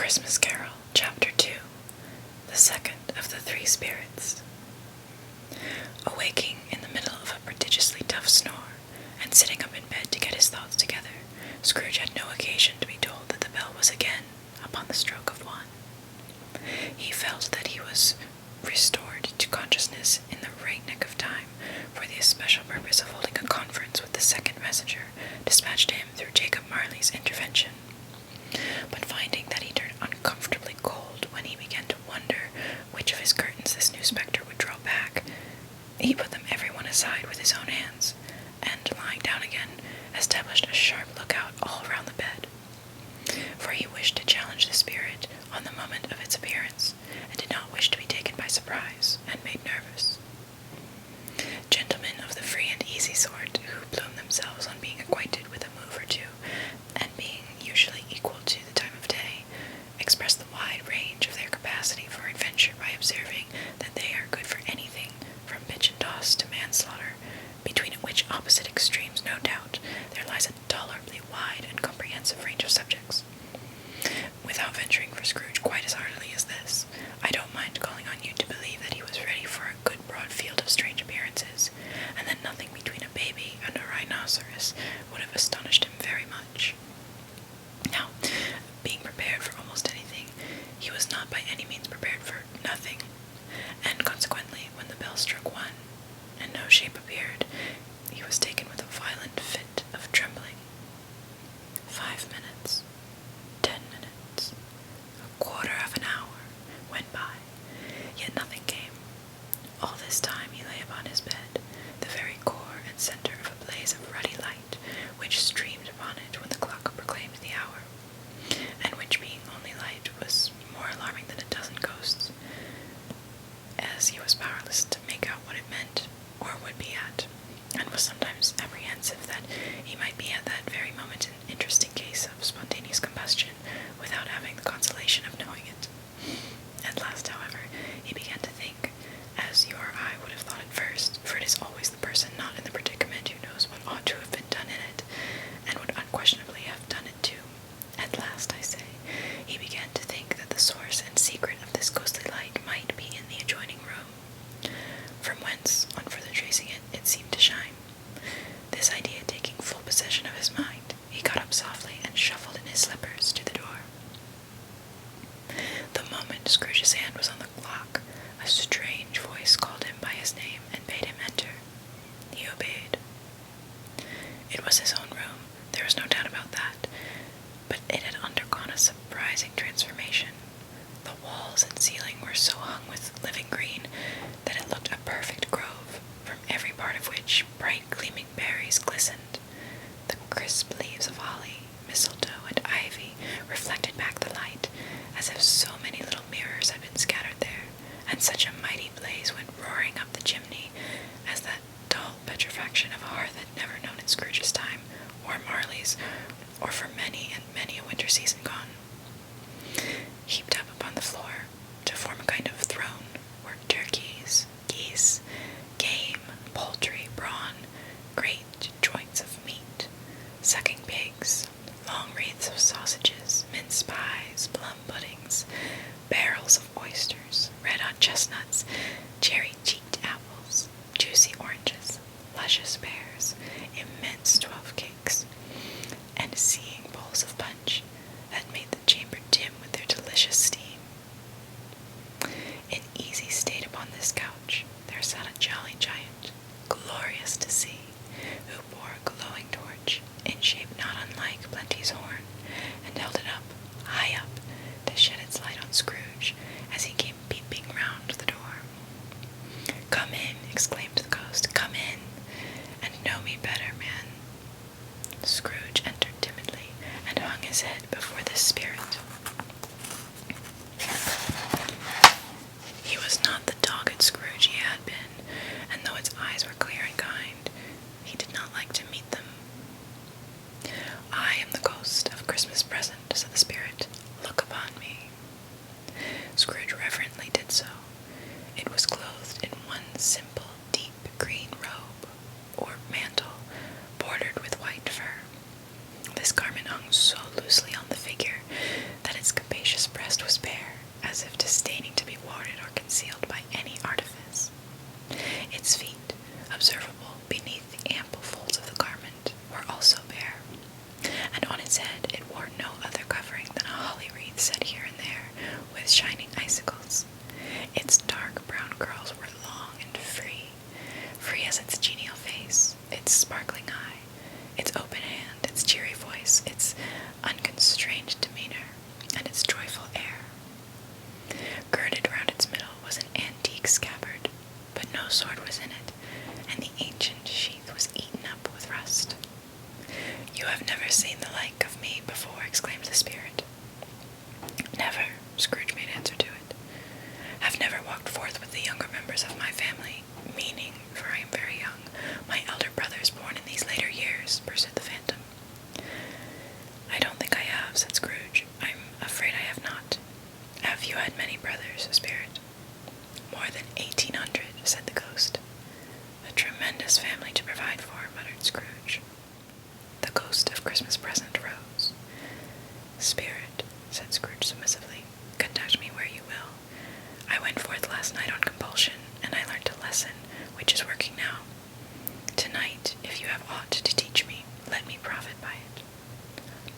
Christmas Carol, Chapter 2, the second of the three spirits. Awaking in the middle of a prodigiously tough snore, and sitting up in bed to get his thoughts together, Scrooge had no occasion to be told that the bell was again upon the stroke of 1. He felt that he was restored to consciousness in the right nick of time, for the especial purpose of holding a conference with the second messenger, dispatched to him through Jacob Marley's intervention. But finding that he turned uncomfortably cold when he began to wonder which of his curtains this new spectre would draw back, he put them every one aside with his own hands, and, lying down again, established a sharp lookout all round the bed. For he wished to challenge the spirit on the moment of its appearance, and did not wish to be taken by surprise, and made nervous. Gentlemen of the free and easy sort, who plume themselves on being acquainted with a move or two, and being usually equal to the time of day, express the wide range of their capacity for adventure by observing that they are good for anything from pitch and toss to manslaughter, between which opposite extremes, no doubt, there lies a tolerably wide and comprehensive range of subjects. Without venturing for Scrooge quite as heartily as this, I don't mind calling on you to believe that he was ready for a good broad field of strange appearances, and that nothing between a baby and a rhinoceros would have astonished him very much. Now, being prepared for almost anything, he was not by any means prepared for nothing, and consequently, when the bell struck 1, and no shape appeared, he was taken with a violent fit of trembling. 5 minutes, 10 minutes, a quarter of an hour went by, yet nothing came. All this time he lay upon his bed, the very core and center of a blaze of ruddy light, which streamed upon it when the clock proclaimed the hour, and which, being only light, was more alarming than a dozen ghosts, as he was powerless to make out what it meant, or would be at, and was sometimes apprehensive that he might be at that very moment an interesting case of spontaneous combustion, without having the consolation of knowing it. At last, however, he began to think, as you or I would have thought at first, for it is always the person not in the predicament who knows what ought to have been done in it, and would unquestionably have done it too. At last, I say, he began to think that the source and secret of this ghostly light might be in the adjoining room, from whence, on further tracing it, it seemed to shine. This idea taking full possession of his mind, he got up softly and shuffled in his slippers to the door. The moment Scrooge's hand was on the lock, a strange voice called him by his name and bade him enter. He obeyed. It was his own room, there was no doubt about that, but it had undergone a surprising transformation. The walls and ceiling were so hung with living green that it looked a perfect grove, from every part of which bright gleaming berries glistened. The crisp leaves of holly, mistletoe, and ivy reflected back the light, as if so many little mirrors had been scattered there, and such a mighty blaze went roaring up the chimney as that dull petrifaction of a hearth had never known in Scrooge's time, or Marley's, or for many and many a winter season gone. Heaped up upon the floor, to form a kind of throne, were turkeys, geese, game, poultry, brawn, great joints of meat, sucking pigs, long wreaths of sausages, mince pies, plum puddings, barrels of oysters, red-hot chestnuts, cherry-cheeked apples, juicy oranges, luscious pears, immense 12 cakes, and seeing bowls of punch that made the chamber dim with their delicious steam. In easy state upon this couch there sat a jolly giant, glorious to see, who bore a glowing torch, in shape not unlike Plenty's horn, and held it up, high up, to shed its light on Scrooge, as he came peeping round the door. "Come in," exclaimed the ghost, "come in, and know me better, man." Scrooge entered timidly, and hung his head before this spirit. He was not the dogged Scrooge he had been, and though its eyes were clear and kind, he did not like to meet them. "I am the ghost of Christmas present," said the spirit. "Look upon me." Scrooge reverently did so. It was clothed in one simple, deep green robe, or mantle, bordered with white fur. This garment hung so loosely on the figure that Spirit, said Scrooge submissively, conduct me where you will. I went forth last night on compulsion, and I learnt a lesson, which is working now. Tonight, if you have aught to teach me, let me profit by it.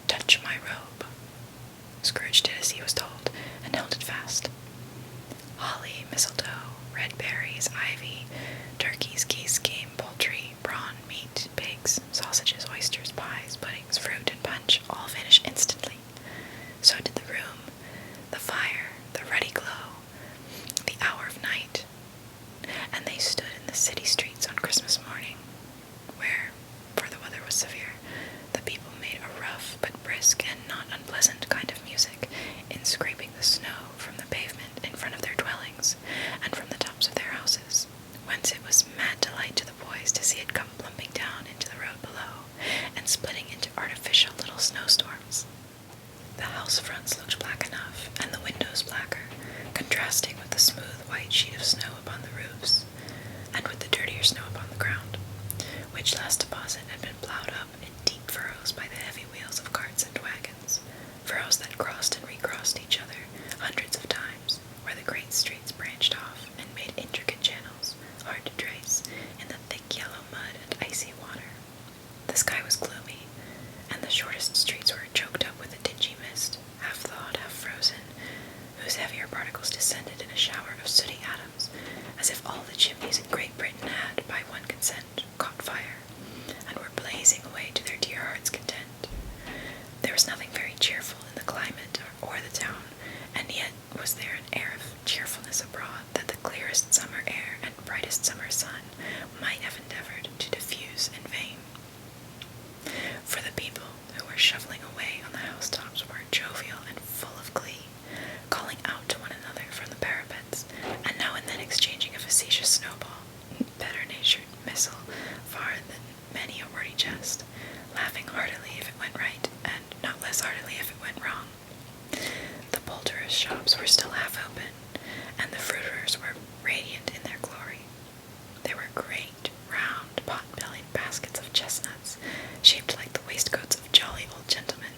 Touch my robe. Scrooge did as he was told, and held it fast. Holly, mistletoe, red berries, ivy, turkeys, geese, game, poultry, brawn, meat, pigs, sausages, oysters, pies, puddings, fruit, and punch all vanished instantly. So did the room, the fire, the ruddy glow, the hour of night, and they stood in the city streets on Christmas morning, where, for the weather was severe, the people made a rough but brisk and not unpleasant kind of music in scraping the snow from the pavement in front of their dwellings and from the tops of their houses, whence it was mad delight to the boys to see it come plumping down into the road below and splitting into artificial little snowstorms. The house fronts looked black enough, and the windows blacker, contrasting with the smooth white sheet of snow upon the roofs, and with the dirtier snow upon the ground, which last deposit had been ploughed up in deep furrows by the heavy wheels of carts and wagons, furrows that crossed and recrossed each other hundreds of times, where the great streets branched off and made intricate channels, hard to trace, in the thick yellow mud and icy water. The sky was gloomy, and the shortest streets were choked up with a dingy mist, half thawed, half frozen, whose heavier particles descended in a shower of sooty atoms, as if all the chimneys in Great Britain had, by one consent, caught fire, and were blazing away to their dear hearts' content. There was nothing very cheerful in the climate or the town, and yet was there an air of cheerfulness abroad that the clearest summer air and brightest summer sun might have endeavored to diffuse in vain. For the people who were shoveling away on the housetops were jovial and full of glee, calling out to one another from the parapets, and now and then exchanging a facetious snowball, better-natured missile, far than many a wordy jest, laughing heartily if it went right, and not less heartily if it went wrong. The poulterers' shops were still half open, and the fruiterers were radiant in their glory. There were great, round, pot-bellied baskets of chestnuts, shaped like the waistcoats of jolly old gentlemen,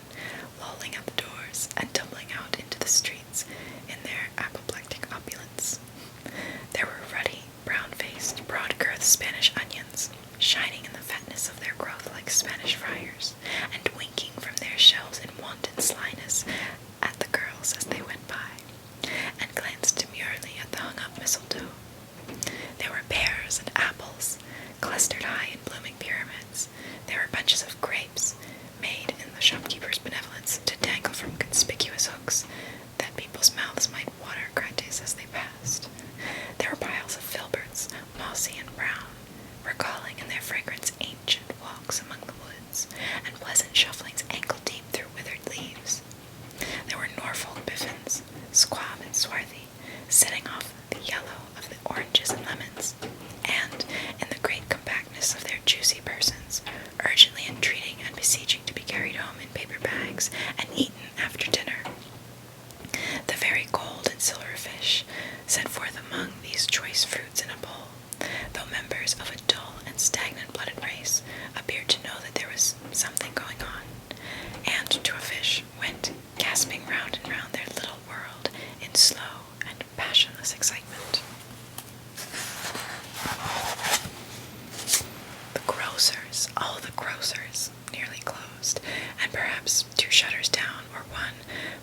lolling at the doors and tumbling out into the streets in their apoplectic opulence. There were ruddy, brown-faced, broad-girthed Spanish onions, shining in the fatness of their growth like Spanish friars, and winking from their shelves in wanton slyness at the girls as they went by, and glanced demurely at the hung-up mistletoe. There were pears and apples, clustered high in blooming pyramids. There were bunches of grapes, made in the shopkeeper's benevolence to dangle from conspicuous hooks, that people's mouths might water gratis as they passed. There were piles of filberts, mossy and brown, recalling in their fragrance ancient walks among the woods, and pleasant shufflings ankle-deep through withered leaves. There were Norfolk biffins, squab and swarthy, setting off the yellow of the oranges and lemons, and, in the great compactness of their juicy persons, urgently entreating and beseeching to be carried home in paper bags and eaten after dinner. The very gold and silver fish, set forth among these choice fruits in a bowl, though members of a dull and stagnant-blooded race, appeared to know that there was something going on, and to a fish went gasping round and round their little world in slow and passionless excitement. The grocers, nearly closed, and perhaps 2 shutters down, or 1,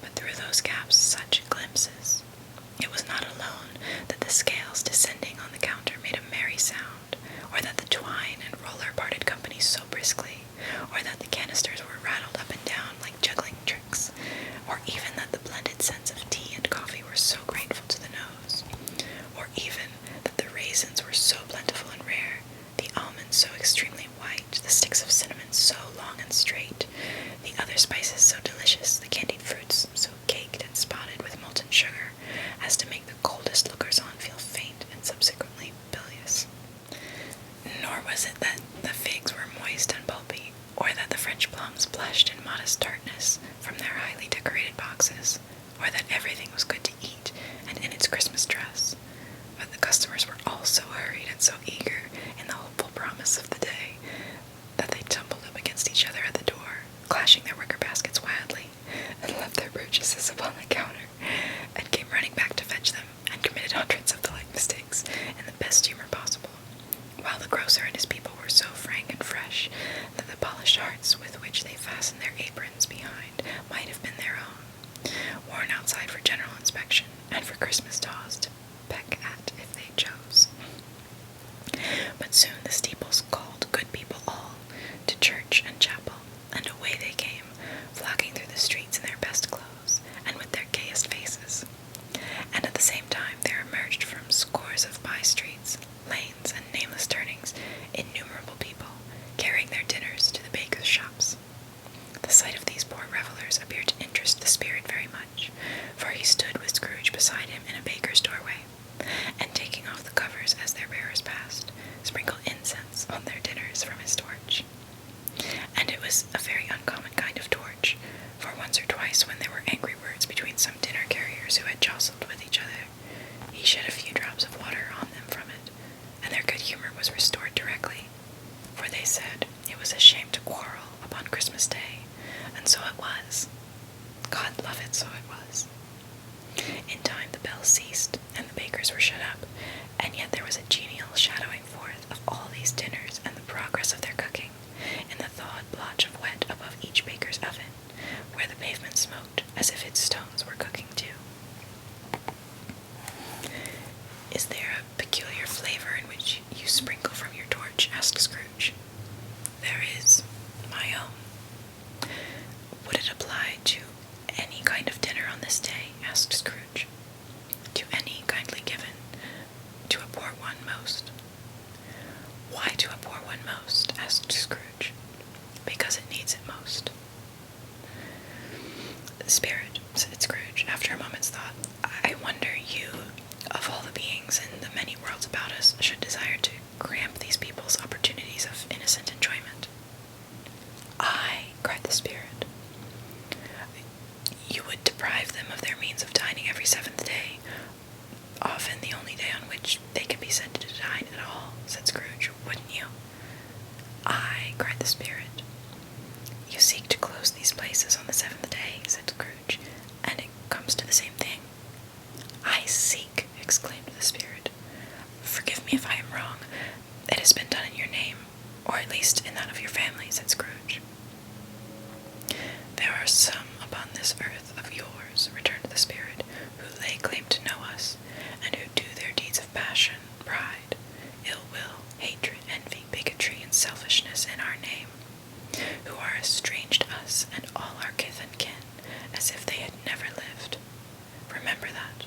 but through those gaps such glimpses. It was not alone that the scales descending on the counter made a merry sound, or that the twine and roller parted company so briskly, or that the canisters were rattled up and down like juggling tricks, or even that the blended scents of tea and coffee were so grateful to the nose, or even that the raisins were so plentiful and rare, the almonds so extremely white, the sticks of cinnamon so long and straight, the other spices so delicious, the candied fruits so caked and spotted with molten sugar, as to make the coldest lookers-on feel faint and subsequently bilious. Nor was it that the figs were moist and pulpy, or that the French plums blushed in modest tartness from their highly decorated boxes, or that everything was good to eat and in its Christmas dress, but the customers were all so hurried and so eager in the hopeful promise of the day that they tumbled up against each other at the door, clashing their wicker baskets wildly, and twice when there were angry words between some dinner carriers who had jostled with each other. He shed a few drops of water on them from it, and their good humor was restored directly, for they said it was a shame to quarrel upon Christmas Day, and so it was. God love it, so it was. In time the bells ceased, and the bakers were shut up, and yet there was a genial shadowing forth of all these dinners and the progress of their cooking, in the thawed blotch of wet above each baker's oven, where the pavement smoked as if its stones were cooking too. "Is there a peculiar flavor in which you sprinkle from your torch?" asked Scrooge. "There is, my own." "Would it apply to any kind of dinner on this day?" asked Scrooge. "To any kindly given. To a poor one most." "Why to a poor one most?" asked Scrooge. "Because it needs it most." "Spirit," said Scrooge, after a moment's thought, "I wonder you, of all the beings in the many worlds about us, should desire to cramp these people's opportunities of innocent enjoyment." "Aye," cried the Spirit. "You would deprive them of their means of dining every 7th day, often the only day on which they can be said to dine at all," said Scrooge, "wouldn't you?" "Aye," cried the Spirit. "You seek to close these places on the 7th day," said Scrooge, "and it comes to the same thing." "I seek!" exclaimed the Spirit. "Forgive me if I am wrong. It has been done in your name, or at least in that of your family," said Scrooge. "There are some upon this earth of yours," returned the Spirit, "who lay claim to know us, and who do their deeds of passion, pride, ill will, hatred, envy, bigotry, and selfishness in our name, who are as strange to us and all our kith and kin as if they had never lived. Remember that,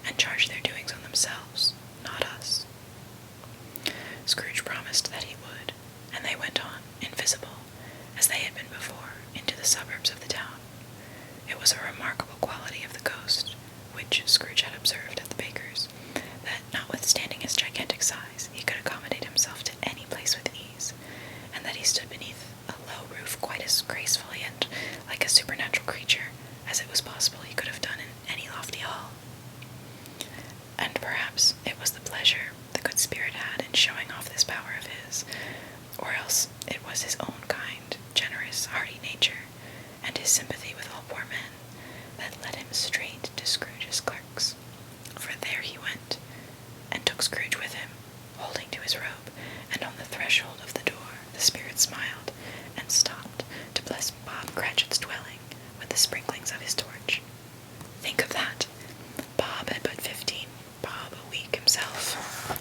and charge their doings on themselves, not us." Scrooge promised that he would, and they went on, invisible, as they had been before, into the suburbs of the town. It was a remarkable quality of the ghost, which Scrooge had observed at the baker's, that, notwithstanding his gigantic size, he could accommodate himself to any place with ease, and that he stood beneath a low roof quite as gracefully and like a supernatural creature as it was possible he could have done in any lofty hall. And perhaps it was the pleasure the good Spirit had in showing off this power of his, or else it was his own kind, generous, hearty nature, and his sympathy with all poor men, that led him straight to Scrooge's clerk's. For there he went, and took Scrooge with him, holding to his robe, and on the threshold of the door the Spirit smiled, and stopped to bless Bob Cratchit's dwelling with the sprinklings of his torch. Think of that! Bob had but 15 bob a week himself.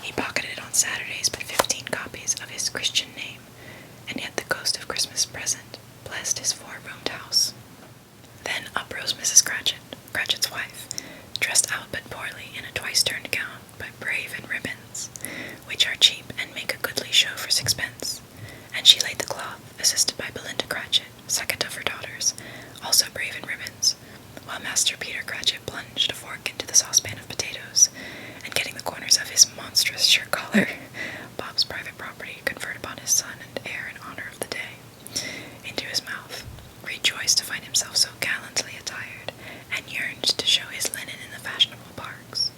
He pocketed on Saturdays but 15 copies of his Christian name, and yet the ghost of Christmas present blessed his 4-roomed house. Then up rose Mrs. Cratchit, Cratchit's wife, dressed out but poorly in a twice-turned gown, but brave in ribbons, which are cheap and make a goodly show for 6pence, and she laid the cloth, assisted by Belinda Cratchit, second of her daughters, also brave in ribbons, while Master Peter Cratchit plunged a fork into the saucepan of potatoes, and getting the corners of his monstrous shirt collar, Bob's private property conferred upon his son and heir in honor of the day, into his mouth, rejoiced to find himself so gallantly attired, and yearned to show his linen in the fashionable parks.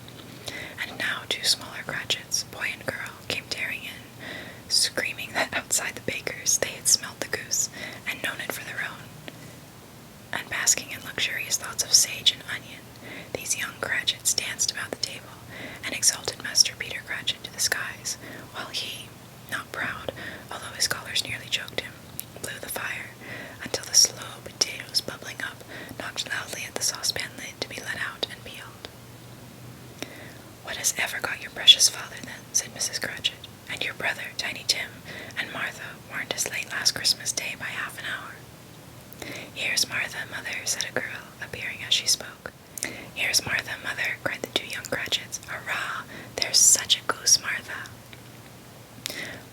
And now 2 smaller Cratchits, boy and girl, came tearing in, screaming that outside the baker's they had smelt the goose, and known it for their own. And basking in luxurious thoughts of sage and onion, these young Cratchits danced about the table, and exalted Master Peter Cratchit to the skies, while he, not proud, although his collars nearly choked him, blew the fire, until the slow potatoes bubbling up knocked loudly at the saucepan lid to be let out and peeled. "What has ever got your precious father, then?" said Mrs. Cratchit. "And your brother, Tiny Tim, and Martha weren't as late last Christmas Day by half an hour." "Here's Martha, mother," said a girl, appearing as she spoke. "Here's Martha, mother," cried the 2 young Cratchits. "Hurrah! There's such a goose, Martha."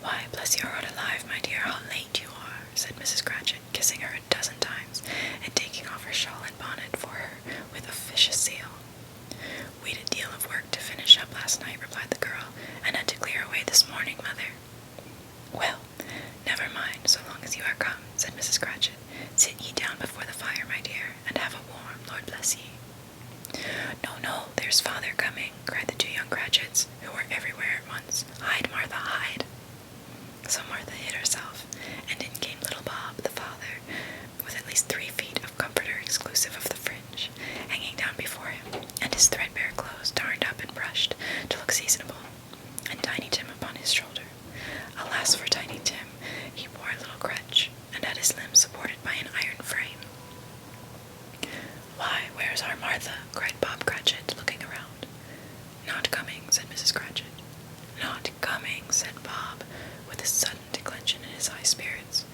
"Why, bless your heart alive, my dear, how late you are," said Mrs. Cratchit, kissing her a dozen times, and taking off her shawl and bonnet for her with officious zeal. "We'd a deal of work to finish up last night," replied the girl, "and had to clear away this morning, mother." "Well, never mind, so long as you are come," said Mrs. Cratchit, Sit ye down before the fire, my dear, and have a warm, Lord bless ye. No, no, there's father coming, cried the two young Cratchits, who were everywhere at once. Hide, Martha, hide. So Martha hid herself, and in came little Bob, the father, with at least 3 feet of comforter exclusive of the fringe, hanging down before him, and his threadbare clothes darned up and brushed to look seasonable, and Tiny Tim upon his shoulder. Alas for Tiny Tim, he bore a little crutch, and had his limbs supported by an iron frame. Why, where's our Martha? Cried Bob Cratchit, looking around. Not coming, said Mrs. Cratchit. Not coming, said Bob, with a sudden declension in his high spirits,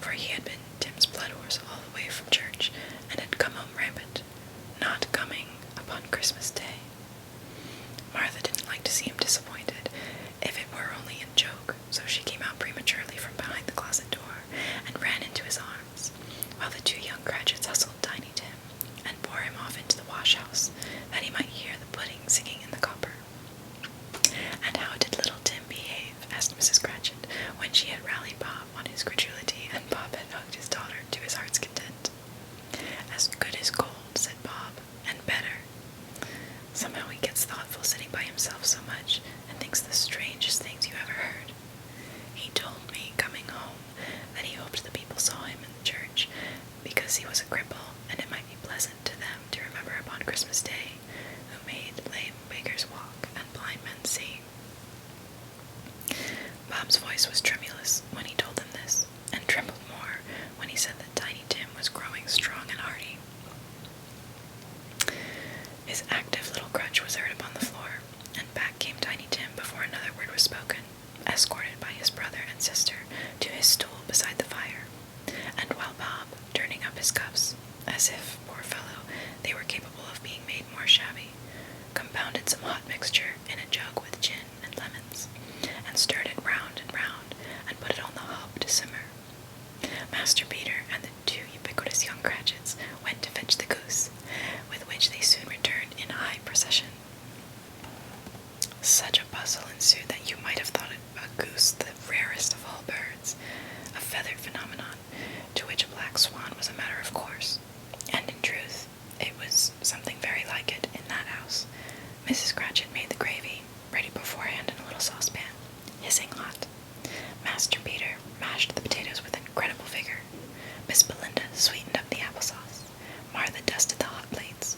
for he had been Tim's blood horse all the way from church, and had come home rampant. Not coming upon Christmas Day. Martha didn't like to see him disappointed, if it were only in joke, so she came out prematurely from behind the closet door, and ran into his arms, while the two young Cratchits hustled Tiny Tim, and bore him off into the wash-house, that he might hear the pudding singing in the copper. And how did little Tim behave? Asked Mrs. Cratchit, when she had rallied Bob on his credulity, and Bob had hugged his daughter to his heart's content. As good as gold, said Bob, and better. Somehow he gets thoughtful sitting by himself so much, and thinks the strangest things you ever heard. He told me, coming home, that he hoped the people saw him in the church, because he was a cripple, and it might be pleasant to them to remember upon Christmas Day, who made lame beggars walk and blind men see. Bob's voice was tremulous when he told them this, and trembled more when he said that Tiny Tim was growing strong and hearty. His active little crutch was heard upon the floor, and back came Tiny Tim before another word was spoken, escorted by his brother and sister to his stool beside the fire, and while Bob, turning up his cuffs, as if, poor fellow, they were capable of being made more shabby, compounded some hot mixture in a jug with gin and lemons, and stirred it round, and put it on the hob to simmer. Master Peter and the two ubiquitous young Cratchits went to fetch the goose, with which they soon returned in high procession. Such a bustle ensued that you might have thought it a goose the rarest of all birds, a feathered phenomenon, to which a black swan was a matter of course, and in truth, it was something very like it in that house. Mrs. Cratchit made the gravy, ready beforehand in a little saucepan, hissing hot. Master Peter mashed the potatoes with incredible vigor. Miss Belinda sweetened up the applesauce. Martha dusted the hot plates.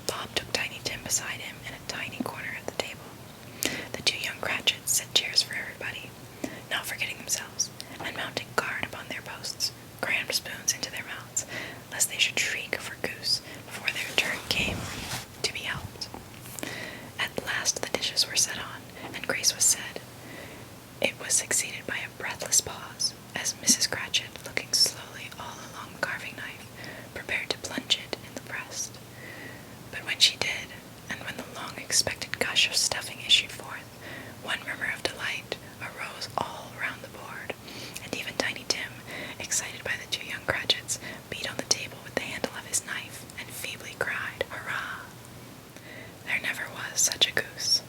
Bob took Tiny Tim beside him in a tiny corner at the table. The two young Cratchits set chairs for everybody, not forgetting themselves, and mounting guard upon their posts, crammed spoons into their mouths, lest they should shriek for goose before their turn came to be helped. At last the dishes were set on, and grace was said. It was succeeded by a breathless pause, as Mrs. Cratchit, looking slowly all along the carving knife, prepared to plunge it in the breast. But when she did, and when the long-expected gush of stuffing issued forth, one murmur of delight arose all round the board, and even Tiny Tim, excited by the two young Cratchits, beat on the table with the handle of his knife, and feebly cried, "Hurrah!" There never was such a goose.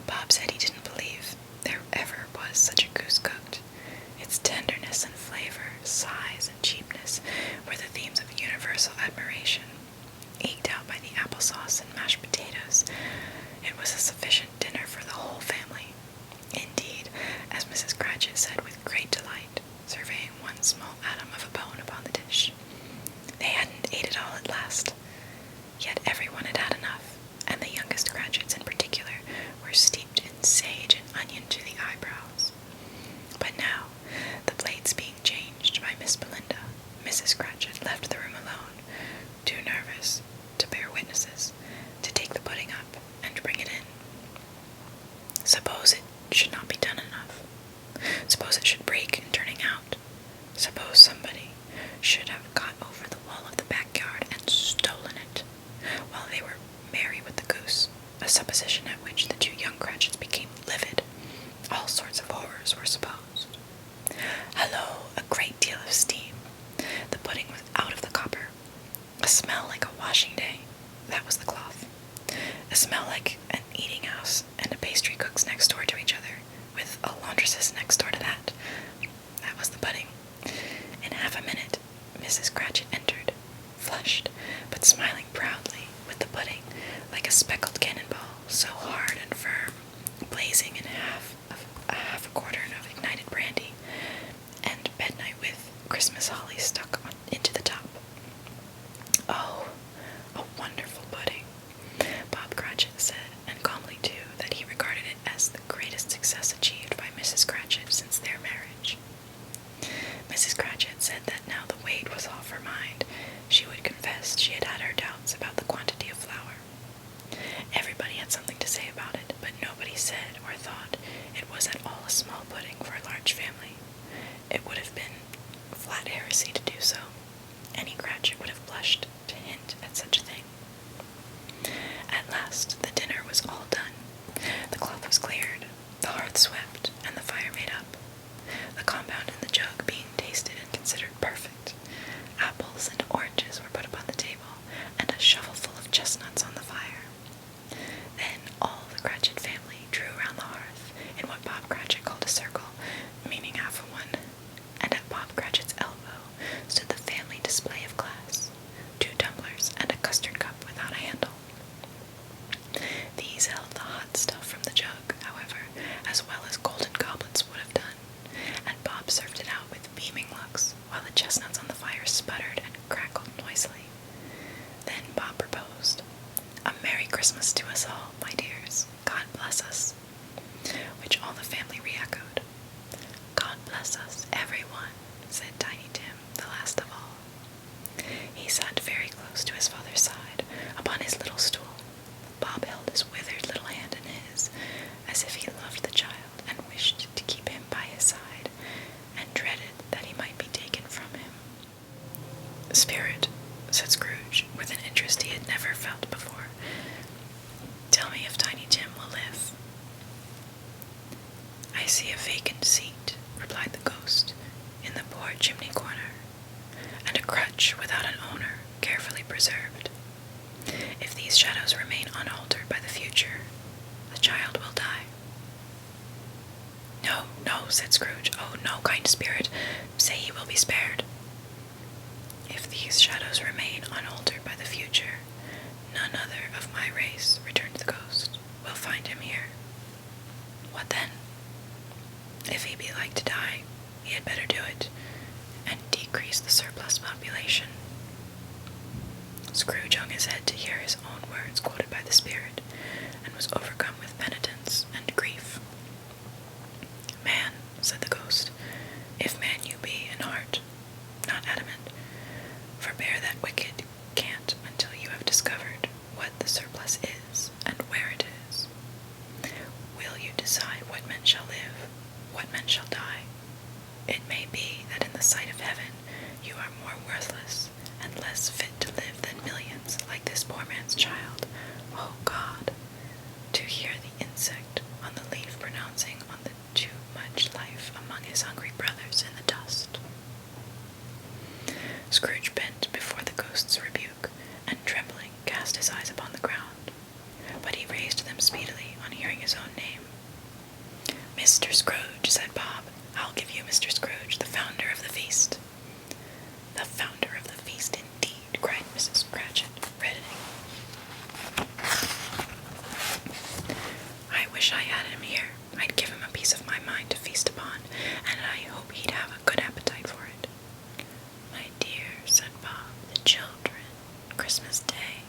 Bob said he didn't believe there ever was such a goose cooked. Its tenderness and flavor, size and cheapness were the themes of universal admiration, eked out by the applesauce and mashed potatoes. It was a sufficient dinner for the whole family. Indeed, as Mrs. Cratchit said with great delight, surveying one small atom of a bone upon the dish, they hadn't ate it all at last. Yet everyone had had enough, and the youngest Cratchits in particular were steeped in sage and onion to the eyebrows. But now, the plates being changed by Miss Belinda, Mrs. Cratchit left the room alone, too nervous to bear witnesses, to take the pudding up and bring it in. Suppose it should not be done enough. Suppose it should break in turning out. Suppose somebody should have got over the wall of the backyard and stolen it, while they were merry with the goose, a supposition at which the two young Cratchits became livid. All sorts of horrors were supposed. Hello, a great deal of steam. The pudding was out of the copper. A smell like a washing day. That was the cloth. A smell like an eating house and a pastry cook's next door to each other, with a laundress's next door to that. That was the pudding. In half a minute, Mrs. Cratchit entered, flushed, but smiling proudly, with the pudding, like a speckled cannonball, so hard and firm, blazing in a half a quartern of ignited brandy, and bednight with Christmas holly stuck into the top. Oh, a wonderful pudding, Bob Cratchit said, and calmly too, that he regarded it as the greatest success achieved by Mrs. Cratchit since their marriage. Mrs. Cratchit said that now the weight was off her mind, she would confess she had had her doubts about the quantity of flour. Everybody had something to say about it, but nobody said or thought it was at all a small pudding for a large family. It would have been flat heresy to do so. Any Cratchit would have blushed to hint at such a thing. At last the dinner was all done. The cloth was cleared, the hearth swept, and the fire made up. The compound in the jug being tasted and considered perfect. Apples and oranges were put upon the table, and a shovelful of chestnuts on the fire. Then all the Cratchit family drew round the hearth in what Bob Cratchit called a circle, meaning half a one, and at Bob Cratchit's elbow stood the family display of glass, 2 tumblers and a custard cup without a handle. These held the hot stuff from the jug, however, as well as golden goblets would have done, and Bob served it out with beaming looks, while the chestnuts on the fire sputtered and crackled noisily. Then Bob proposed, "A Merry Christmas to us all, my dears. God bless us," which all the family re-echoed. "God bless us, everyone," said Tiny Tim, the last of all. He sat very close to his father's side, upon his little stool. Bob held his withered little hand in his, as if he loved the child and wished to keep him by his side, and dreaded that he might be taken from him. "Spirit," said Scrooge, with an interest he had never felt before, "tell me if Tiny Tim will live." "I see a vacant seat," replied the ghost, "in the poor chimney corner, and a crutch without an owner, carefully preserved. If these shadows remain unaltered by the future, the child will die." "No, no," said Scrooge. "Oh, no, kind spirit, say he will be spared." "If these shadows remain unaltered by the future, none other of my race," returned the ghost, "will find him here." "What then?" "If he be like to die, he had better do it, and decrease the surplus population." Scrooge hung his head to hear his own words quoted by the spirit, and was overcome with penitence and grief. "Man," said the ghost, "if man you be in heart, not adamant, forbear that wicked cant until you have discovered what the surplus is, and where it is. Will you decide what men shall live, what men shall die? It may be that in the sight of heaven you are more worthless and less fit to live than millions like this poor man's child. Oh God, to hear the insect on the leaf pronouncing on the too much life among his hungry brothers in the dust." Scrooge bent before the ghost's rebuke, and trembling cast his eyes upon the ground, but he raised them speedily on hearing his own name. "Mr. Scrooge," said Bob, "I'll give you Mr. Scrooge, the founder of the feast." "The founder of the feast, indeed," cried Mrs. Cratchit, reddening. "I wish I had him here. I'd give him a piece of my mind to feast upon, and I hope he'd have a good appetite for it." "My dear," said Bob, "the children, Christmas Day."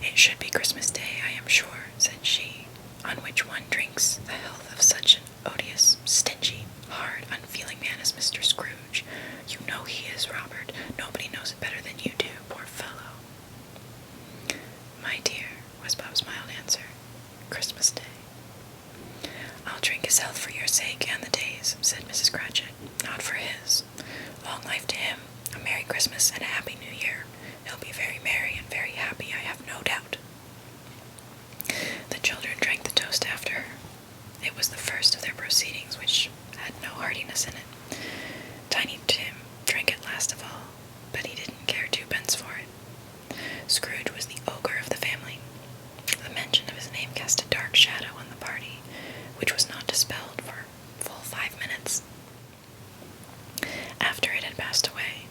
"It should be Christmas Day, I am sure," said she, "on which one drinks the health of such an odious, stingy, hard, unfeeling man as Mr. Scrooge. You know he is, Robert. Nobody knows it better than you do, poor fellow." "My dear," was Bob's mild answer, "Christmas Day." "I'll drink his health for your sake and the day's," said Mrs. Cratchit, "not for his. Long life to him, a Merry Christmas and a Happy New Year. He'll be very merry and very happy, I have no doubt." The children drank the toast after her. It was the first of their proceedings which had no heartiness in it. Tiny Tim drank it last of all, but he didn't care 2 pence for it. Scrooge was the ogre of the family. The mention of his name cast a dark shadow on the party, which was not dispelled for full 5 minutes. After it had passed away,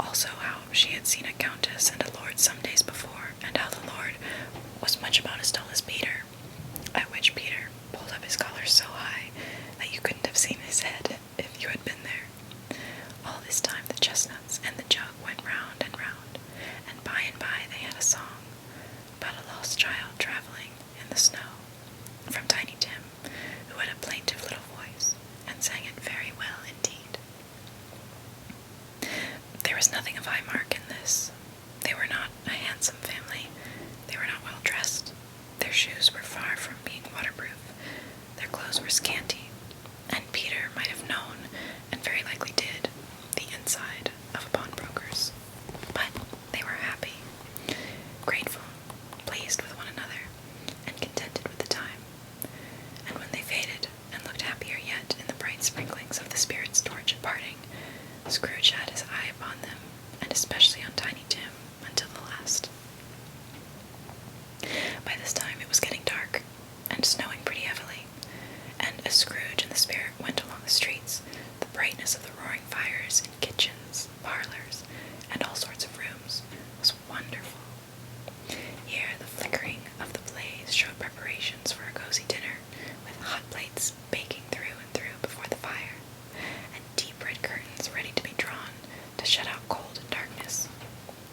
Also how she had seen a countess and a lord some days before, and how the lord was much about as tall as Peter, at which Peter pulled up his collar so high that you couldn't have seen his head if you had been there. All this time the chestnuts and the jug went round, and by and by they had a song about a lost child traveling in the snow, from Tiny Tim, who had a plaintive little voice, and sang it very well indeed. There was nothing of high mark in this. They were not a handsome family. They were not well dressed. Their shoes were far from being waterproof. Their clothes were scanty, and Peter might have known, and very likely did, the inside of a pawnbroker's. But they were happy, grateful, pleased with one another, and contented with the time. And when they faded, and looked happier yet in the bright sprinklings of the spirit's torch at parting, Scrooge had his eye upon them, and especially on Tiny Tim, until the last. By this time it was getting dark, and snowing pretty heavily, and as Scrooge and the spirit went along the streets, the brightness of the roaring fires in kitchens, parlors, and all sorts of rooms was wonderful. Here the flickering of the blaze showed preparations for a cozy dinner, with hot plates baking through and through before the fire, and deep red curtains ready to be drawn to shut out cold and darkness.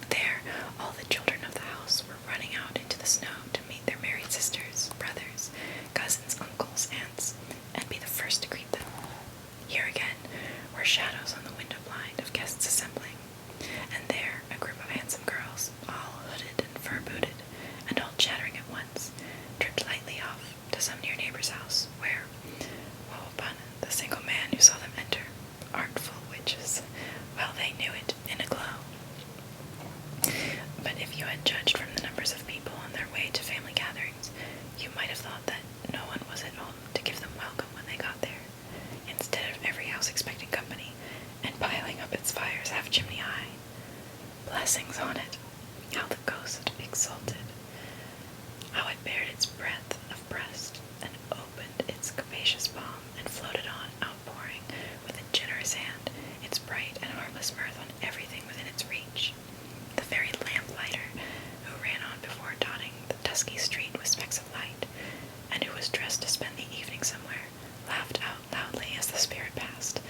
There all the children of the house were running out into the snow to meet their married sisters, brothers, cousins, uncles, aunts, and be the first to greet them. Here again were shadows on the window blind of guests assembling, and there a group of handsome girls, all hooded and fur-booted, and all chattering at once, tripped lightly off to some near neighbor's house, where, woe upon the single man who saw them enter, artful witches, well they knew it in a glow. But if you had judged from the numbers of people on their way to family gatherings, you might have thought that no one was at home to give them welcome when they got there, instead of every house expecting company, and piling up its fires half chimney high. Blessings on it! How the ghost exulted! How it bared its breadth of breast, and opened its capacious palm, and floated on, outpouring, with a generous hand, its bright and harmless mirth on everything within its reach. The very lamplighter, who ran on before dotting the dusky street with specks of light, and who was dressed to spend the evening somewhere, laughed out loudly as the spirit passed,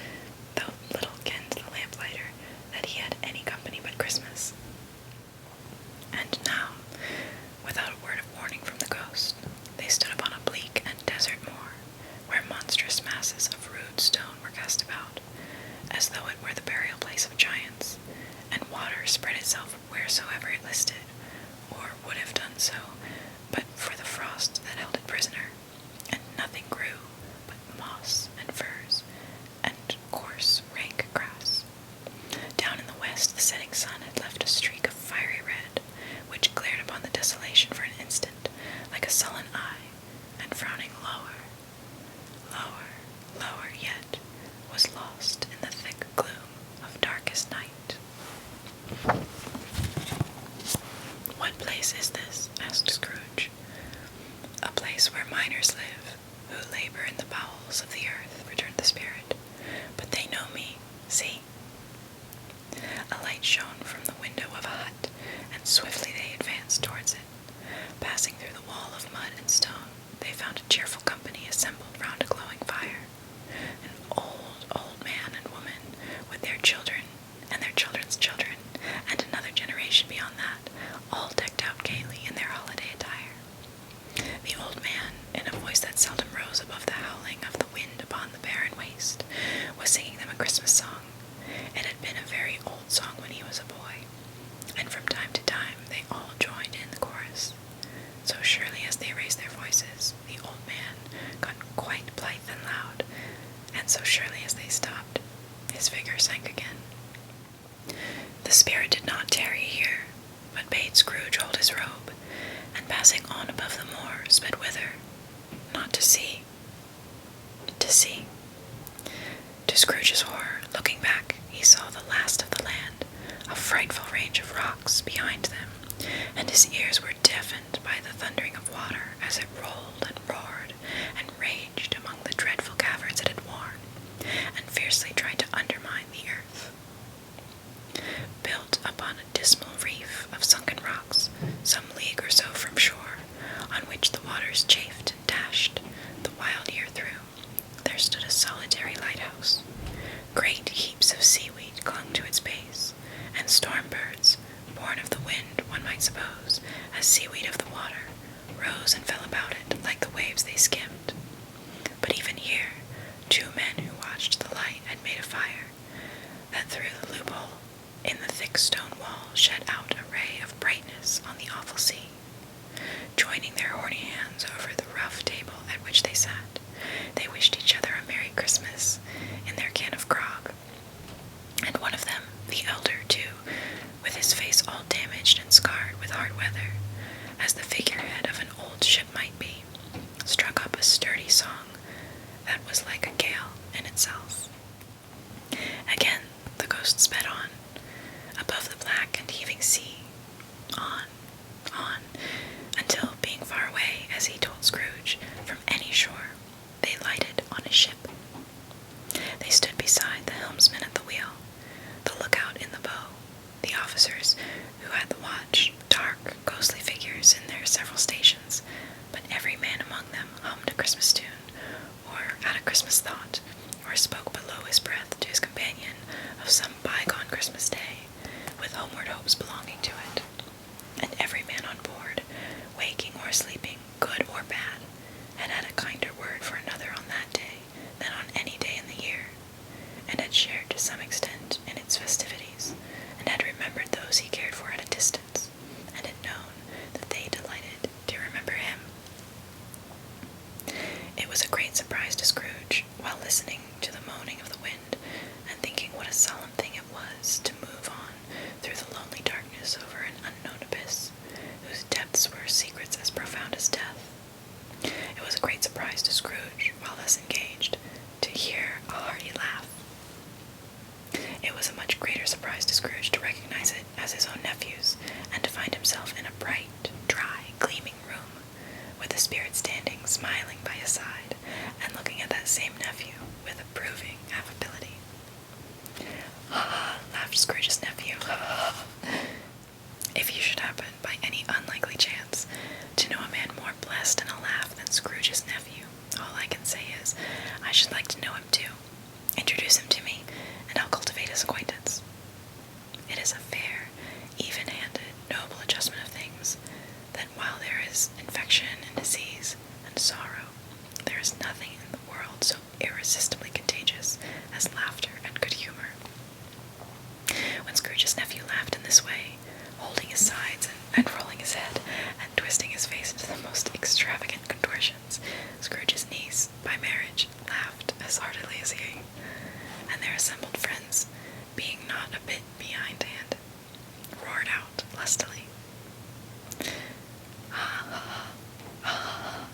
though little kenned the lamplighter that he had any company but Christmas. And now, without a word of warning from the ghost, they stood upon a bleak and desert moor, where monstrous masses of rude stone were cast about, as though it were the burial place of giants, and water spread itself wheresoever it listed, or would have done so, but for the frost that held it prisoner, and nothing grew but moss and furze, and coarse, rank grass. Down in the west the setting sun had left a streak of fiery red, which glared upon the desolation for an instant, like a sullen eye, and frowning lower, lower yet, was lost in the thick gloom of darkest night. "What place is this?" asked Scrooge. "A place where miners live, who labor in the bowels of the earth," returned the spirit. "But they know me. See." A light shone from the window of a hut, and swiftly they advanced towards it. Passing through the wall of mud and stone, they found a cheerful company assembled round a glowing fire. An old man and woman, with their children, and their children's children, and another generation beyond that, all decked out gaily in their holiday attire. The old man, in a voice that seldom rose above the howling of the wind upon the barren waste, was singing them a Christmas song. It had been a very old song when he was a boy, and from time to time they all joined in the chorus. So surely as they raised their voices, the old man got quite blithe and loud, and so surely as they stopped, his vigor sank again. The spirit did not tarry here, but bade Scrooge hold his robe, and passing on above the moor, sped whither? Not to see. To see. To Scrooge's horror, looking back, he saw the last of the land, a frightful range of rocks behind them, and his ears were deafened by the thundering of water as it rolled and roared and raged among the dreadful caverns it had worn, and fiercely tried to undermine the earth. Bill thick stone wall shed out a ray of brightness on the awful sea. Joining their horny hands over the rough table at which they sat, they wished each other a Merry Christmas in their can of grog. And one of them, the elder too, with his face all damaged and scarred with hard weather, as the figurehead of an old ship might be, struck up a sturdy song that was like a gale in itself. Again the ghost sped on, above the black and heaving sea, on, until, being far away, as he told Scrooge, from any shore, they lighted on a ship. They stood beside the helmsman at the wheel, the lookout in the bow, the officers who had the watch, dark, ghostly figures in their several stations, but every man among them hummed a Christmas tune, or had a Christmas thought, or spoke below his breath to his companion of some bygone Christmas day, with homeward hopes belonging to it. And every man on board, waking or sleeping, good or bad, had a kinder word for another on that day than on any day in the year, and had shared to some extent in its festivities, and had remembered those he cared for at a distance, and had known that they delighted to remember him. It was a great surprise to Scrooge, while listening to the moaning of the wind, and thinking what a solemn thing it was to move on through the lonely darkness over an unknown abyss, whose depths were secrets as profound as death. It was a great surprise to Scrooge, while thus engaged, to hear a hearty laugh. It was a much greater surprise to Scrooge to recognize it as his own nephew's, and to find himself in a bright, dry, gleaming room, with the spirit standing, smiling by his side, and looking at that same nephew with approving affability. "Ha!" laughed Scrooge's nephew. "Ha!" If you should happen, by any unlikely chance, to know a man more blessed in a laugh than Scrooge's nephew, all I can say is, I should like to know him too. Introduce him to me, and I'll cultivate his acquaintance. It is a fair, even-handed, noble adjustment of things, that while there is infection and disease and sorrow, there is nothing in the world so irresistibly contagious as laughter and good humor. When Scrooge's nephew laughed in this way, holding his sides and rolling his head and twisting his face into the most extravagant contortions, Scrooge's niece, by marriage, laughed as heartily as he, and their assembled friends, being not a bit behindhand, roared out lustily. "Ha, ha, ha."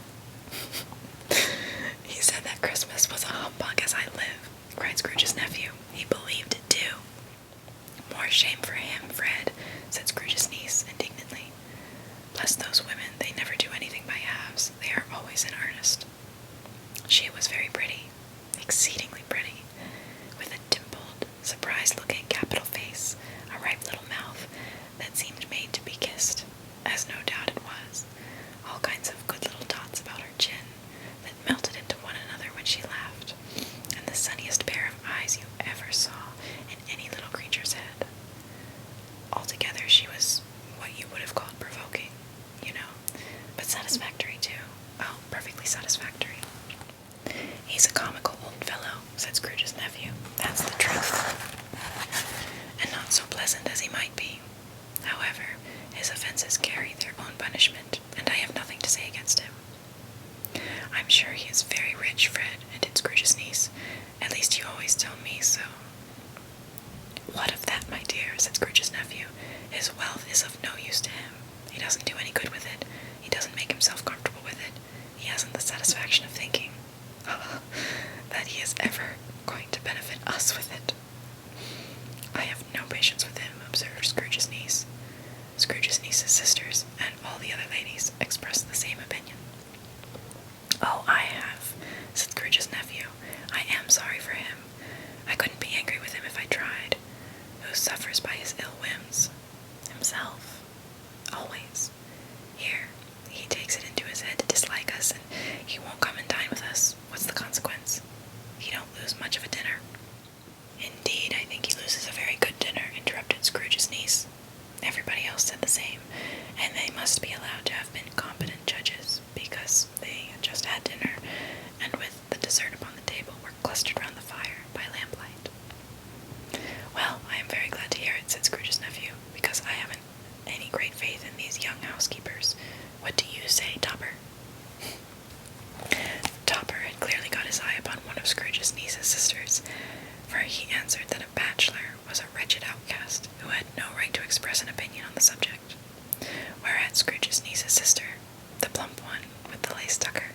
"He said that Christmas was a humbug as I live," cried Scrooge's nephew. "He believed it too." "More shame for him, Fred," said Scrooge's niece indignantly. "Bless those women, they never do anything by halves. They are always in earnest." She was very pretty, exceedingly pretty, with a dimpled, surprised-looking capital face, a ripe little mouth that seemed made to be kissed, as no doubt it was, all kinds of good little dots about her chin that melted into one another when she laughed, and the sunniest pair of eyes you ever saw in any little creature's head. Altogether she was what you would have called provoking, you know, but satisfactory too. Oh, perfectly satisfactory. "He's a comical old fellow," said Scrooge's nephew. "That's the truth. And not so pleasant as he might be. However, his offenses carry their own punishment, and I have nothing to say against him." "I'm sure he is very rich, Fred," hinted Scrooge's niece. "At least you always tell me so." "What of that, my dear?" said Scrooge's nephew. "His wealth is of no use to him. He doesn't do any good with it. He doesn't make himself comfortable with it. He hasn't the satisfaction of thinking that he is ever going to benefit us with it." "I have no patience with him," observed Scrooge's niece. Scrooge's niece's sisters and all the other ladies expressed the same opinion. "Oh, I have," said Scrooge's nephew. "I am sorry for him. I couldn't be angry with him if I tried. Who suffers by his ill whims? Himself. Always. Here, he takes it into his head to dislike us, and he won't come and dine with us. What's the consequence? He don't lose much of a dinner." "Indeed, I think he loses a very good dinner," interrupted Scrooge's niece. Everybody else said the same, and they must be allowed to have been competent judges, because they had just had dinner, and with the dessert upon the table were clustered round the fire by lamplight. "Well, I am very glad to hear it," said Scrooge's nephew. express an opinion on the subject, whereat Scrooge's niece's sister, the plump one with the lace tucker,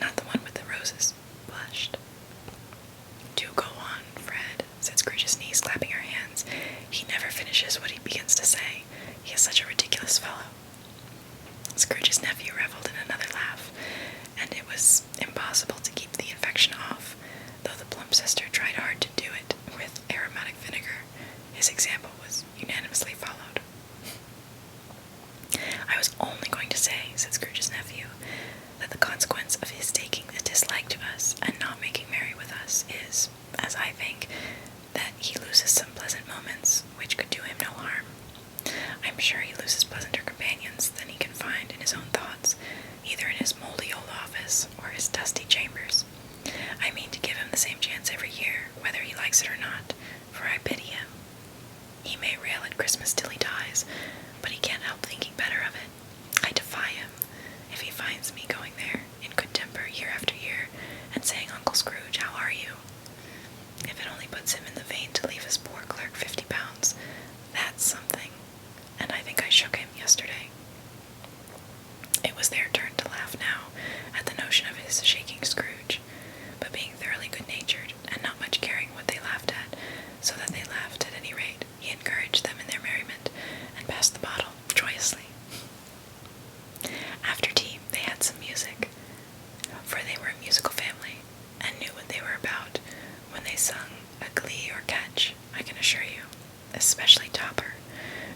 not the one with the roses, blushed. "Do go on, Fred," said Scrooge's niece, clapping her hands. "He never finishes what he begins to say. He is such a ridiculous fellow." Scrooge's nephew revelled in another laugh, and it was impossible to keep the infection off, though the plump sister tried hard to do it with aromatic vinegar. His example was unanimously followed. "I was only going to say," said Scrooge's nephew, "that the consequence of his taking a dislike to us and not making merry with us is, as I think, that he loses some pleasant moments which could do him no harm. I'm sure he loses pleasanter companions than he can find in his own thoughts, either in his mouldy old office or his dusty chambers. I mean to give him the same chance every year, whether he likes it or not, for I pity him. He may rail at Christmas till he dies, but he can't help thinking better of it. I defy him, if he finds me going there in good temper year after year, and saying, 'Uncle Scrooge, how are you?' If it only puts him in the vein to leave his poor clerk £50, that's something, and I think I shook him yesterday." It was their turn to laugh now at the notion of his shaking Scrooge, but being thoroughly good-natured, and not much caring what they laughed at, so that they laughed at any rate, he encouraged them in their merriment, and passed the bottle joyously. After tea they had some music, for they were a musical family, and knew what they were about when they sung a glee or catch, I can assure you, especially Topper,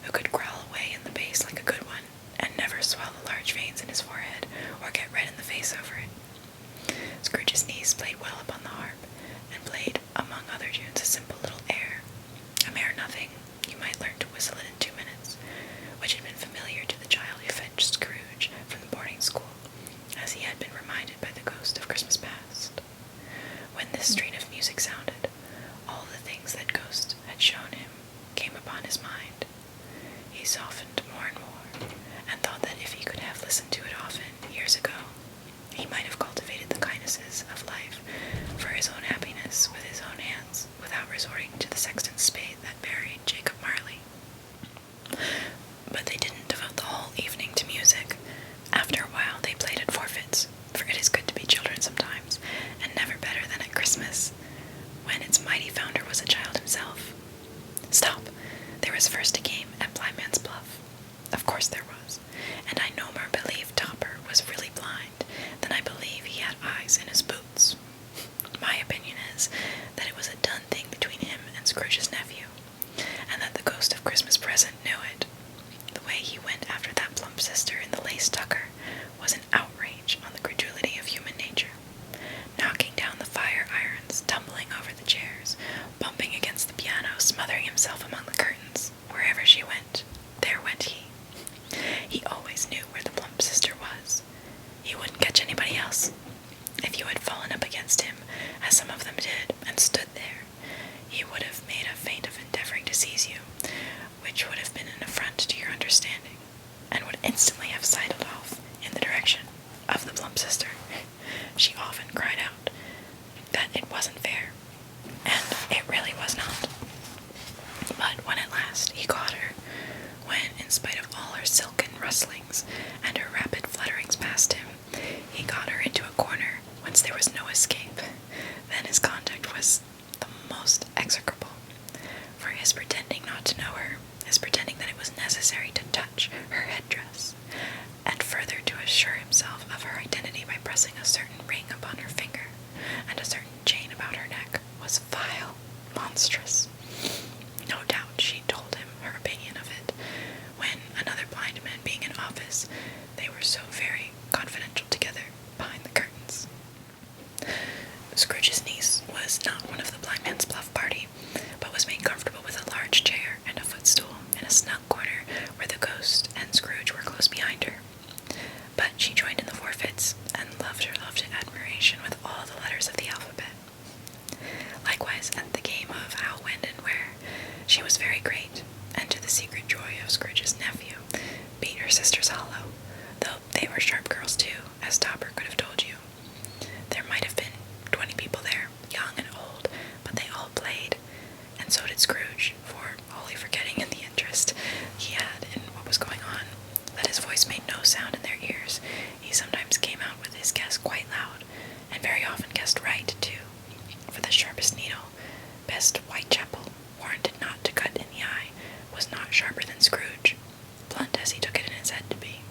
who could growl away in the bass like a good one, and never swallow large veins in his forehead, or get red in the face over it. Scrooge's niece played well upon the harp, and played, among other tunes, a simple little air, a mere nothing, you might learn to whistle it in 2 minutes, which had been familiar to the child who fetched Scrooge from the boarding school, as he had been reminded by the ghost of Christmas past. When this strain of music sounded, all the things that ghost had shown him came upon his mind. He softened more and more, and thought that if he could have listened to it often, years ago, he might have cultivated the kindnesses of life for his own happiness with his own hands, without resorting to the sexton's spade that buried Jacob Marley. But they didn't devote the whole evening to music. After a while they played at forfeits, for it is good to be children sometimes, and never better than at Christmas, when its mighty founder was a child himself. Stop! There was first a game at Blindman's Bluff. Of course there was, and I no more believe Topper was really blind than I believe he had eyes in his boots. My opinion is that it was a done thing between him and Scrooge's nephew, and that the ghost of Christmas present knew it. The way he went after that plump sister in the lace tucker was an outrage on the credulity of human nature, knocking down the fire irons, tumbling over the chairs, bumping against the piano, smothering himself among the curtains. Wherever she went, there went he. He always knew where the plump sister was. He wouldn't catch anybody else. If you had fallen up against him, as some of them did, and stood there, he would have made a feint of endeavoring to seize you, which would have been an affront to your understanding, and would instantly have sidled off in the direction of the plump sister. She often cried out that it wasn't fair, and it really was not. But when at last he caught her, when, in spite of all her silken rustlings and her rapid flutterings past him, he got her into a corner whence there was no escape, then his conduct was the most execrable. For his pretending not to know her, his pretending that it was necessary to touch her headdress, and further to assure himself of her identity by pressing a certain ring upon her finger, and a certain chain about her neck, was vile, monstrous. No doubt she told him her opinion of it, when, another blind man being in office, they were so very confidential together behind the curtains. Scrooge's niece was not one of the Blindman's Bluff party, but was made comfortable with a large chair and a footstool in a snug corner where the ghost and Scrooge were close behind her. But she joined in the forfeits, and loved her love to admiration with all the letters of the alphabet. Likewise, at the game of How, When, and Where, she was very great, and to the secret joy of Scrooge's nephew, beat her sisters hollow, though they were sharp sharper than Scrooge, blunt as he took it in his head to be.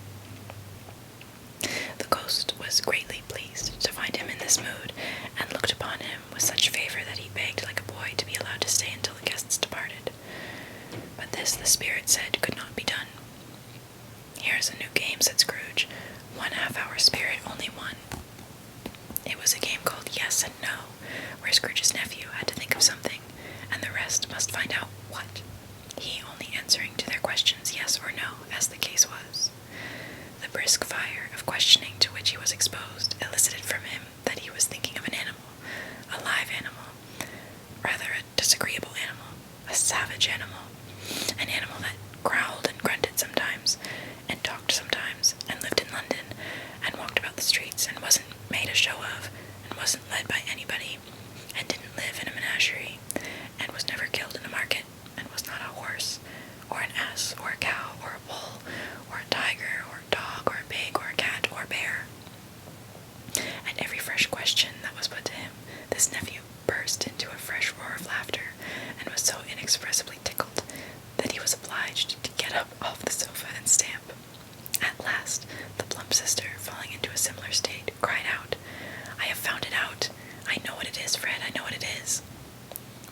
The ghost was greatly pleased to find him in this mood, and looked upon him with such favour that he begged like a boy to be allowed to stay until the guests departed. But this, the spirit said, could not be done. "Here is a new game," said Scrooge. "1 half-hour spirit, only one." It was a game called Yes and No, where Scrooge's nephew had to think of something, and the rest must find out what, he only answering to their questions yes or no, as the case was. The brisk fire of questioning to which he was exposed elicited from him that he was thinking of an animal, a live animal, rather a disagreeable animal, a savage animal, an animal that growled and grunted sometimes, and talked sometimes, and lived in London, and walked about the streets, and wasn't made a show of, and wasn't led by anybody, and didn't live in a menagerie, and was never killed in a market, and was not a horse, or an ass, or a cow, or a bull, or a tiger, or a dog, or a pig, or a cat, or a bear. At every fresh question that was put to him, this nephew burst into a fresh roar of laughter, and was so inexpressibly tickled that he was obliged to get up off the sofa and stamp. At last, the plump sister, falling into a similar state, cried out, "I have found it out. I know what it is, Fred, I know what it is."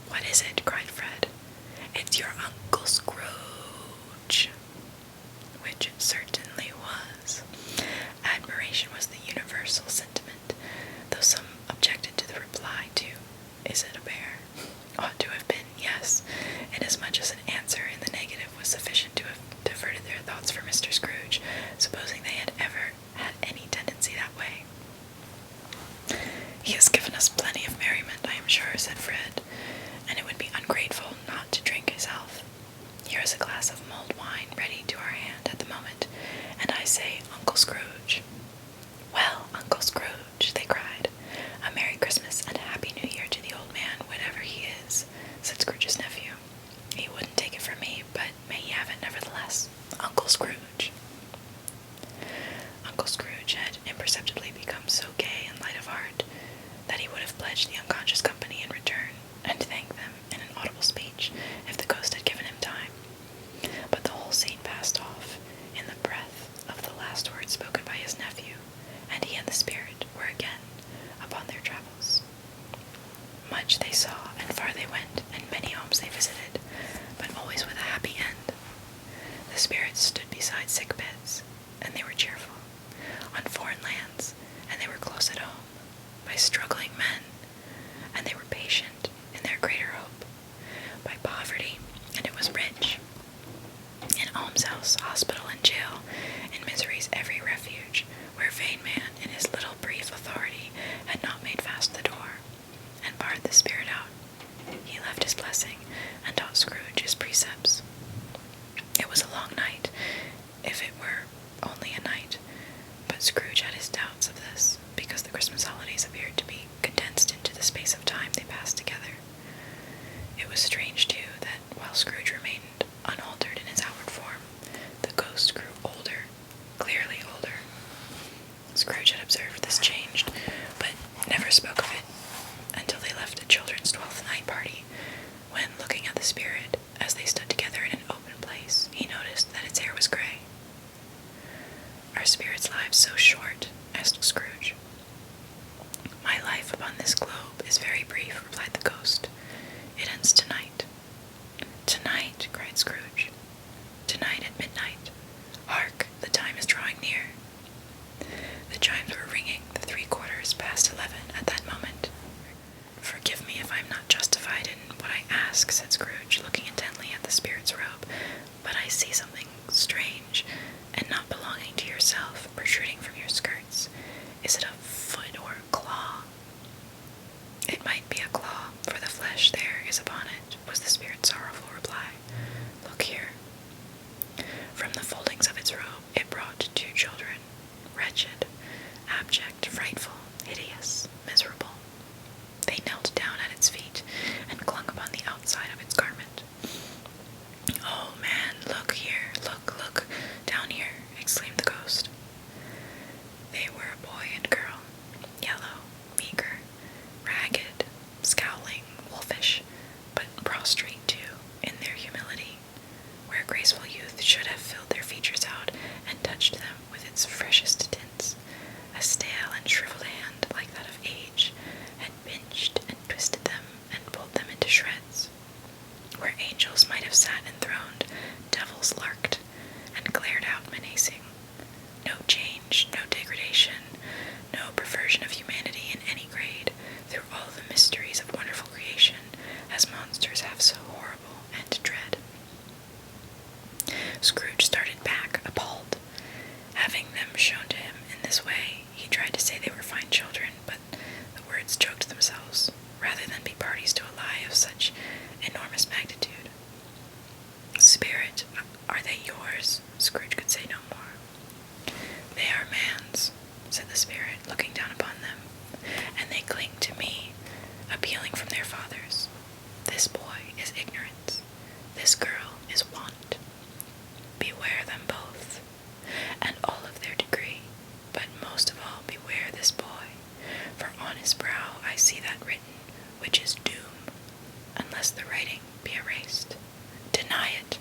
"What is it?" cried Fred. "It's your Uncle Scrooge." Which it certainly was. Admiration was the universal sentiment, though some objected to the reply to, "Is it a bear?" ought to have been yes, inasmuch as an answer in the negative was sufficient to have diverted their thoughts from Mr. Scrooge, supposing they had ever had any tendency that way. "He has given us plenty of merriment, I am sure," said Fred, "and it would be ungrateful not to drink his health. Here is a glass of mulled wine ready to our hand at the moment, and I say, Uncle Scrooge." "Well, Uncle Scrooge," they cried, "a Merry Christmas and a Happy New Year to the old man, whatever he is," said Scrooge's nephew. "He wouldn't take it from me, but may he have it nevertheless, Uncle Scrooge." Uncle Scrooge had imperceptibly become so gay and light of heart that he would have pledged the unconscious company in return, and thanked them in an audible speech if the ghost had given him time. But the whole scene passed off in the breath of the last words spoken by his nephew, and he and the spirit were again upon their travels. Much they saw, and far they went, and many homes they visited, but always with a happy end. The spirits stood beside sick beds, and they were cheerful, on foreign lands, and they were close at home, by struggling men, and they were patient in their greater hope, by poverty, and it was rich, in almshouse, hospital, and jail, in misery's every refuge, where vain man, in his little brief authority, had not made fast the door, and barred the spirit out. He left his blessing, and taught Scrooge his precepts. It was a long night, if it were only a night, but Scrooge had his doubts of this, because the Christmas holidays appeared to be condensed into the space of time they passed together. It was strange, too, that while Scrooge remained unaltered in his outward form, the ghost grew older, clearly older. Scrooge had observed this change, but never spoke of it until they left the children's 12th night party, when, looking at the spirit, as they stood together in an open place, he noticed that its hair was gray. "Are spirits' lives so short?" asked Scrooge. "My life upon this globe is very brief," replied the ghost. "It ends tonight." "Tonight!" cried Scrooge. "Tonight at midnight. Hark! The time is drawing near." The chimes were ringing the 11:03 at that moment. "Forgive me if I am not justified in what I ask," said Scrooge, looking intently at the spirit's robe, "but I see something strange, and not belonging to yourself, protruding from your skirts. Is it a foot or a claw?" "It might be a claw, for the flesh there is upon it," was the spirit's sorrowful reply. "Look here." From the foldings of its robe it brought 2 children, wretched, abject, frightful, hideous, miserable. They knelt down at its feet, and clung upon the outside of its garment. "Oh, man, look here, look, down here," exclaimed the ghost. They were a boy and girl, yellow, meager, ragged, scowling, wolfish, but prostrate too, in their humility, where graceful youthful youth should have filled their features out and touched them with its freshest tints. A stale and shriveled hand, like that of age, had pinched and twisted them and pulled them into shreds. Where angels might have sat enthroned, devils lurked and glared out menacing. No change, no degradation, no perversion of humanity in any grade, through all the mysteries of wonderful creation, as monsters have so horrible and dread. Scrooge started back, appalled. Having them shown to him in this way, he tried to say they were fine children, but the words choked themselves, rather than be parties to a lie of such enormous magnitude. Spirit, are they yours? Scrooge could say no more. They are man's, said the spirit, looking down upon them, and they cling to me, appealing from their fathers. This boy is ignorance. This girl is want. Beware them both, and all of their degree, but most of all beware this boy, for on his brow I see that written, which is doom, unless the writing be erased. Deny it,